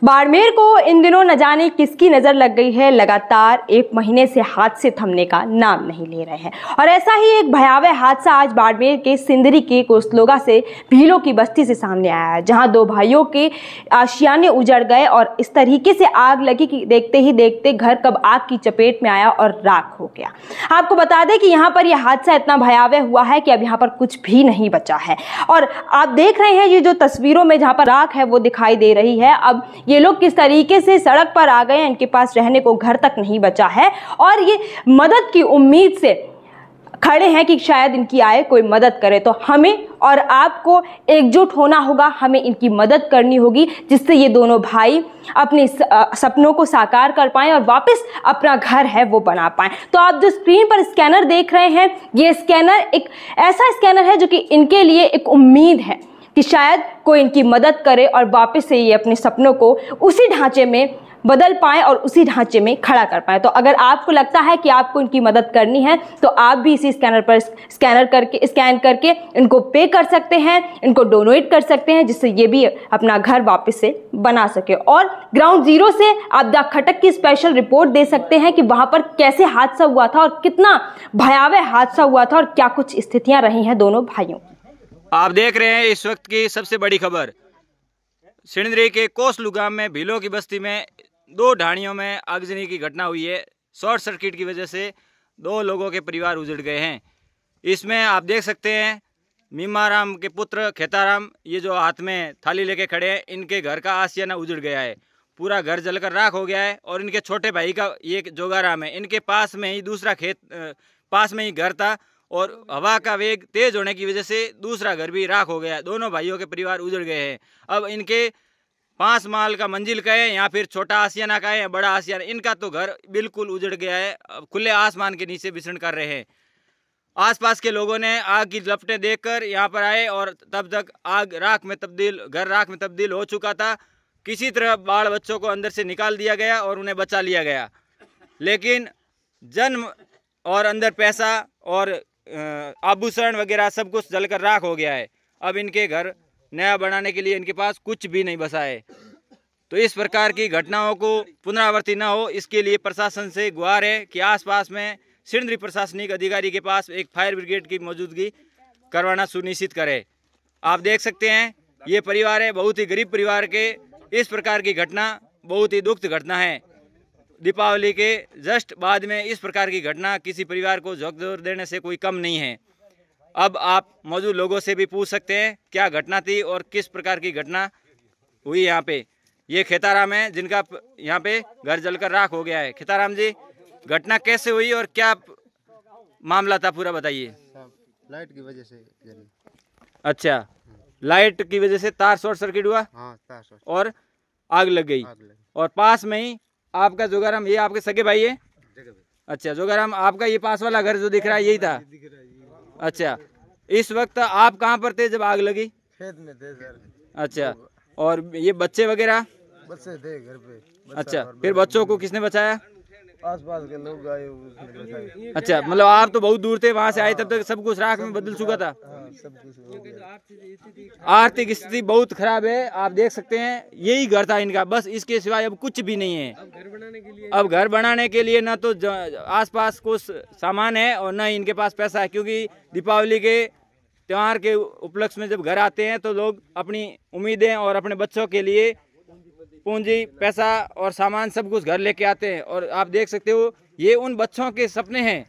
बाड़मेर को इन दिनों न जाने किसकी नज़र लग गई है। लगातार एक महीने से हादसे थमने का नाम नहीं ले रहे हैं और ऐसा ही एक भयावह हादसा आज बाड़मेर के सिंदरी के कोसलोगा से भीलों की बस्ती से सामने आया है, जहां दो भाइयों के आशियाने उजड़ गए और इस तरीके से आग लगी कि देखते ही देखते घर कब आग की चपेट में आया और राख हो गया। आपको बता दें कि यहाँ पर यह हादसा इतना भयावह हुआ है कि अब यहाँ पर कुछ भी नहीं बचा है और आप देख रहे हैं ये जो तस्वीरों में जहाँ पर राख है वो दिखाई दे रही है। अब ये लोग किस तरीके से सड़क पर आ गए हैं, इनके पास रहने को घर तक नहीं बचा है और ये मदद की उम्मीद से खड़े हैं कि शायद इनकी आए कोई मदद करे। तो हमें और आपको एकजुट होना होगा, हमें इनकी मदद करनी होगी जिससे ये दोनों भाई अपने सपनों को साकार कर पाएं और वापस अपना घर है वो बना पाएं। तो आप जो स्क्रीन पर स्कैनर देख रहे हैं, ये स्कैनर एक ऐसा स्कैनर है जो कि इनके लिए एक उम्मीद है कि शायद कोई इनकी मदद करे और वापस से ये अपने सपनों को उसी ढांचे में बदल पाएं और उसी ढांचे में खड़ा कर पाएं। तो अगर आपको लगता है कि आपको इनकी मदद करनी है तो आप भी इसी स्कैनर पर स्कैन करके इनको पे कर सकते हैं, इनको डोनेट कर सकते हैं, जिससे ये भी अपना घर वापस से बना सके। और ग्राउंड जीरो से आप द खटक की स्पेशल रिपोर्ट दे सकते हैं कि वहां पर कैसे हादसा हुआ था और कितना भयावह हादसा हुआ था और क्या कुछ स्थितियां रही हैं दोनों भाइयों। आप देख रहे हैं इस वक्त की सबसे बड़ी खबर। सिंदरी के कोसलू में भीलों की बस्ती में दो ढाणियों में आगजनी की घटना हुई है। शॉर्ट सर्किट की वजह से दो लोगों के परिवार उजड़ गए हैं। इसमें आप देख सकते हैं मीमाराम के पुत्र खेताराम, ये जो हाथ में थाली लेके खड़े हैं, इनके घर का आशियाना उजड़ गया है, पूरा घर जलकर राख हो गया है। और इनके छोटे भाई का ये जोगाराम है, इनके पास में ही दूसरा खेत पास में ही घर था और हवा का वेग तेज होने की वजह से दूसरा घर भी राख हो गया। दोनों भाइयों के परिवार उजड़ गए हैं। अब इनके 5 माल का मंजिल का है या फिर छोटा आशियाना का है या बड़ा आशियाना, इनका तो घर बिल्कुल उजड़ गया है। अब खुले आसमान के नीचे विचरण कर रहे हैं। आसपास के लोगों ने आग की लपटें देखकर यहाँ पर आए और तब तक घर राख में तब्दील हो चुका था। किसी तरह बाल बच्चों को अंदर से निकाल दिया गया और उन्हें बचा लिया गया, लेकिन जन्म और अंदर पैसा और आभूषण वगैरह सब कुछ जलकर राख हो गया है। अब इनके घर नया बनाने के लिए इनके पास कुछ भी नहीं बचा है। तो इस प्रकार की घटनाओं को पुनरावृत्ति न हो, इसके लिए प्रशासन से गुहार है कि आसपास में सिंदरी प्रशासनिक अधिकारी के पास एक फायर ब्रिगेड की मौजूदगी करवाना सुनिश्चित करे। आप देख सकते हैं ये परिवार है, बहुत ही गरीब परिवार के। इस प्रकार की घटना बहुत ही दुखद घटना है। दीपावली के जस्ट बाद में इस प्रकार की घटना किसी परिवार को झकझोर देने से कोई कम नहीं है। अब आप मौजूद लोगों से भी पूछ सकते हैं क्या घटना थी और किस प्रकार की घटना हुई। यहाँ पे ये खेताराम है जिनका यहाँ पे घर जलकर राख हो गया है। खेताराम जी, घटना कैसे हुई और क्या मामला था पूरा बताइए। लाइट की वजह से जली। अच्छा, लाइट की वजह से तार शॉर्ट सर्किट हुआ। हाँ, तार शॉर्ट और आग लग गई। और पास में ही आपका जोगाराम, ये आपके सगे भाई है। अच्छा जोगाराम, आपका ये पास वाला घर जो दिख रहा है यही था। अच्छा, इस वक्त आप कहाँ पर थे जब आग लगी? खेत में थे सर। अच्छा, और ये बच्चे वगैरह? बच्चे थे घर पे। अच्छा, फिर बच्चों को किसने बचाया? आसपास के लोग आए, उसने बचाया। अच्छा, मतलब आप तो बहुत दूर थे, वहाँ से आए तब तक सब कुछ राख में बदल चुका था। हाँ, सब कुछ हो गया। आर्थिक स्थिति बहुत खराब है, आप देख सकते हैं। यही घर था इनका, बस इसके सिवाय अब कुछ भी नहीं है। अब घर बनाने के लिए ना तो आसपास कुछ सामान है और न ही इनके पास पैसा है, क्योंकि दीपावली के त्यौहार के उपलक्ष्य में जब घर आते हैं तो लोग अपनी उम्मीदें और अपने बच्चों के लिए पूंजी, पैसा और सामान सब कुछ घर लेके आते हैं। और आप देख सकते हो ये उन बच्चों के सपने हैं